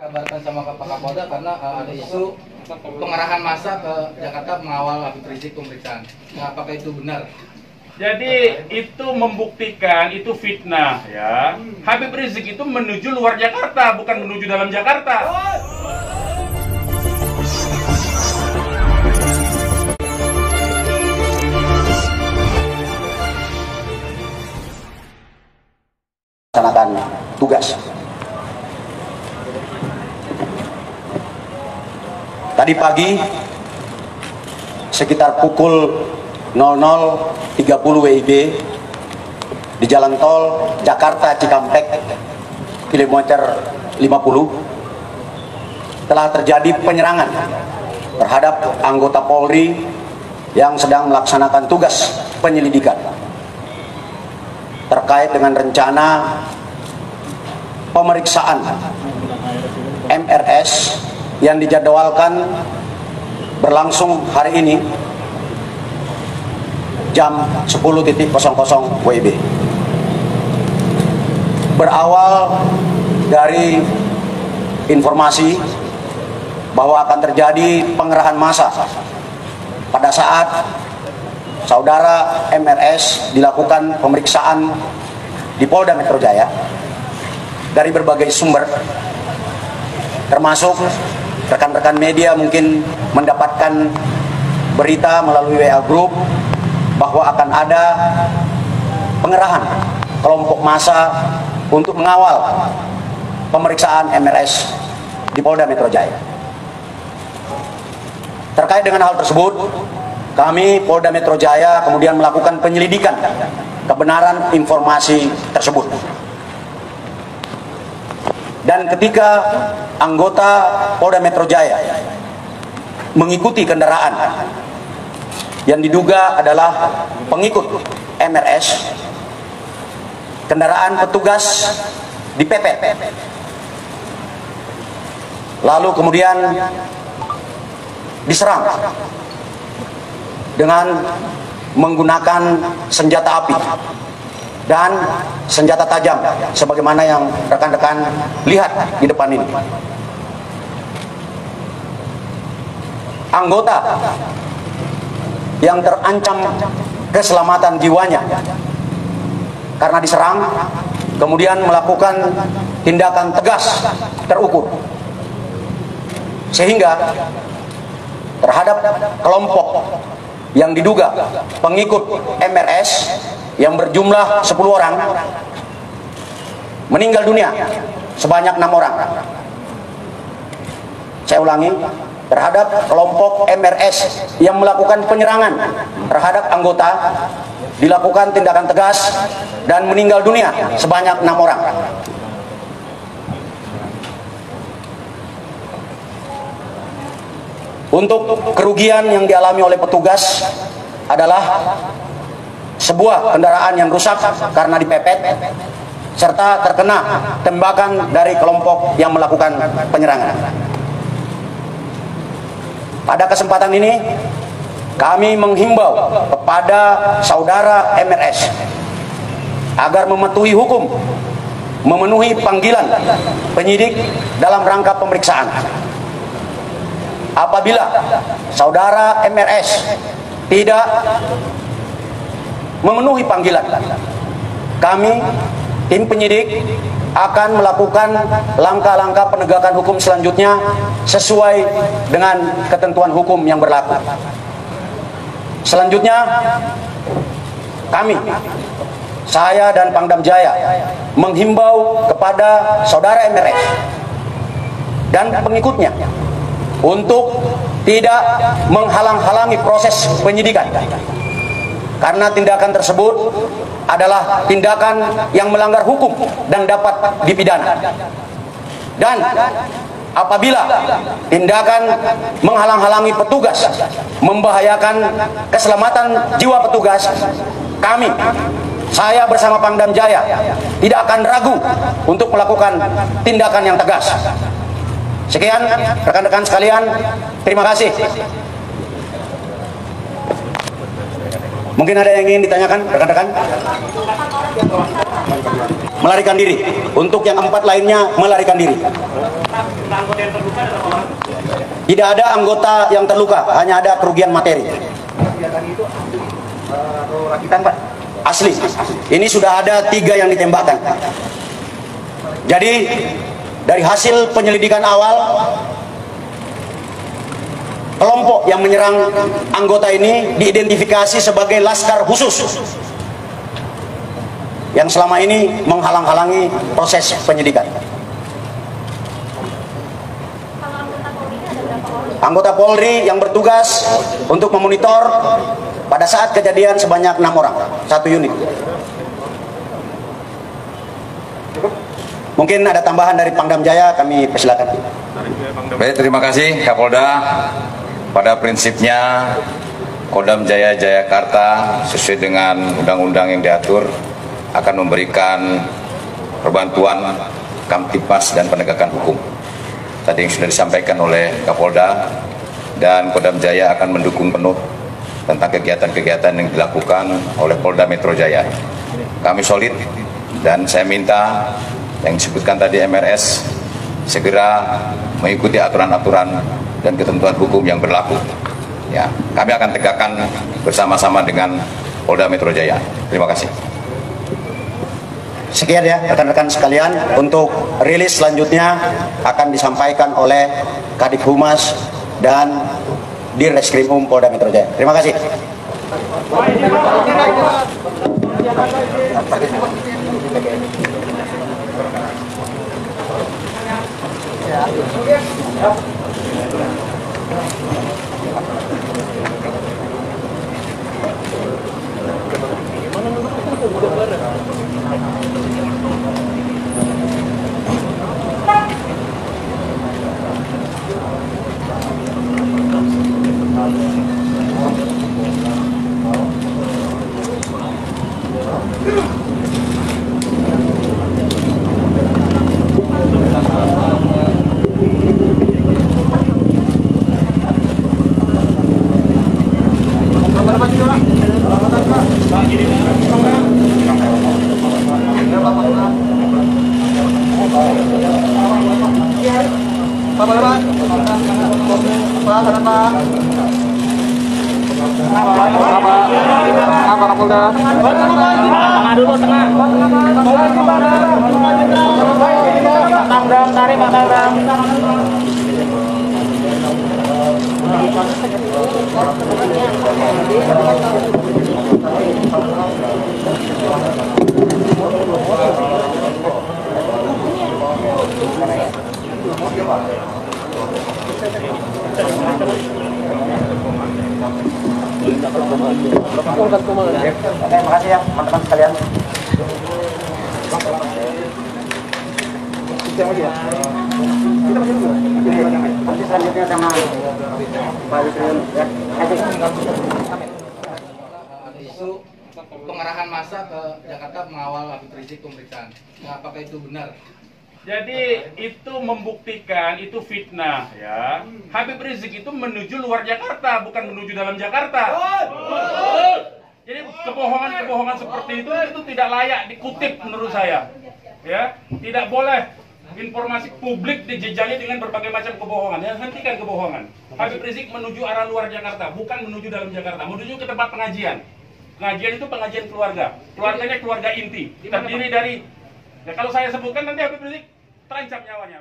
kabarkan sama Pak Kapolda karena ada isu pengerahan massa ke Jakarta mengawal Habib Rizik pemeriksaan. Nah, apakah itu benar? Jadi itu membuktikan itu fitnah ya. Habib Rizik itu menuju luar Jakarta, bukan menuju dalam Jakarta. Laksanakan tugas. Tadi pagi sekitar pukul 00.30 WIB di jalan tol Jakarta Cikampek kilometer 50 telah terjadi penyerangan terhadap anggota Polri yang sedang melaksanakan tugas penyelidikan terkait dengan rencana pemeriksaan MRS yang dijadwalkan berlangsung hari ini jam 10.00 WIB. Berawal dari informasi bahwa akan terjadi pengerahan massa pada saat saudara MRS dilakukan pemeriksaan di Polda Metro Jaya dari berbagai sumber, termasuk rekan-rekan media mungkin mendapatkan berita melalui WA Group bahwa akan ada pengerahan kelompok massa untuk mengawal pemeriksaan MRS di Polda Metro Jaya. Terkait dengan hal tersebut, kami Polda Metro Jaya kemudian melakukan penyelidikan kebenaran informasi tersebut. Dan ketika anggota Polda Metro Jaya mengikuti kendaraan yang diduga adalah pengikut MRS, kendaraan petugas dipepet. Lalu kemudian diserang dengan menggunakan senjata api dan senjata tajam sebagaimana yang rekan-rekan lihat di depan ini. Anggota yang terancam keselamatan jiwanya karena diserang kemudian melakukan tindakan tegas terukur, sehingga terhadap kelompok yang diduga pengikut MRS yang berjumlah 10 orang meninggal dunia sebanyak 6 orang. Saya ulangi, terhadap kelompok MRS yang melakukan penyerangan terhadap anggota dilakukan tindakan tegas dan meninggal dunia sebanyak 6 orang. Untuk kerugian yang dialami oleh petugas adalah sebuah kendaraan yang rusak karena dipepet serta terkena tembakan dari kelompok yang melakukan penyerangan. Pada kesempatan ini kami menghimbau kepada saudara MRS agar mematuhi hukum, memenuhi panggilan penyidik dalam rangka pemeriksaan. Apabila saudara MRS tidak memenuhi panggilan, kami tim penyidik akan melakukan langkah-langkah penegakan hukum selanjutnya sesuai dengan ketentuan hukum yang berlaku. Selanjutnya, saya dan Pangdam Jaya menghimbau kepada saudara MRS dan pengikutnya untuk tidak menghalang-halangi proses penyidikan, karena tindakan tersebut adalah tindakan yang melanggar hukum dan dapat dipidana. Dan apabila tindakan menghalang-halangi petugas membahayakan keselamatan jiwa petugas, saya bersama Pangdam Jaya tidak akan ragu untuk melakukan tindakan yang tegas. Sekian rekan-rekan sekalian, terima kasih. Mungkin ada yang ingin ditanyakan rekan-rekan? Melarikan diri. Untuk yang 4 lainnya melarikan diri. Tidak ada anggota yang terluka, hanya ada kerugian materi. Asli. Ini sudah ada 3 yang ditembakkan. Jadi dari hasil penyelidikan awal, kelompok yang menyerang anggota ini diidentifikasi sebagai Laskar Khusus yang selama ini menghalang-halangi proses penyidikan. Anggota Polri yang bertugas untuk memonitor pada saat kejadian sebanyak 6 orang, 1 unit. Mungkin ada tambahan dari Pangdam Jaya, kami persilakan. Baik, terima kasih Kapolda. Pada prinsipnya Kodam Jaya Jayakarta sesuai dengan undang-undang yang diatur akan memberikan perbantuan Kamtibmas dan penegakan hukum. Tadi yang sudah disampaikan oleh Kapolda, dan Kodam Jaya akan mendukung penuh tentang kegiatan-kegiatan yang dilakukan oleh Polda Metro Jaya. Kami solid dan saya minta yang disebutkan tadi MRS segera mengikuti aturan-aturan dan ketentuan hukum yang berlaku. Ya, kami akan tegakkan bersama-sama dengan Polda Metro Jaya. Terima kasih. Sekian ya rekan-rekan sekalian, untuk rilis selanjutnya akan disampaikan oleh Kadif Humas dan Dirreskrimum Polda Metro Jaya. Terima kasih. Terima kasih ya teman-teman sekalian. Nanti selanjutnya sama Pak Yusril ya. Ada isu pengarahan massa ke Jakarta mengawal Habib Rizik pemeriksaan. Nah, apakah itu benar? Jadi itu membuktikan itu fitnah ya. Habib Rizik itu menuju luar Jakarta, bukan menuju dalam Jakarta. Jadi kebohongan-kebohongan seperti itu tidak layak dikutip menurut saya. Ya, tidak boleh informasi publik dijejali dengan berbagai macam kebohongan. Ya, hentikan kebohongan. Habib Rizik menuju arah luar Jakarta, bukan menuju dalam Jakarta, menuju ke tempat pengajian. Pengajian itu pengajian keluarga. Keluarganya keluarga inti. Terdiri dari, ya kalau saya sebutkan nanti Habib Rizik terancam nyawanya.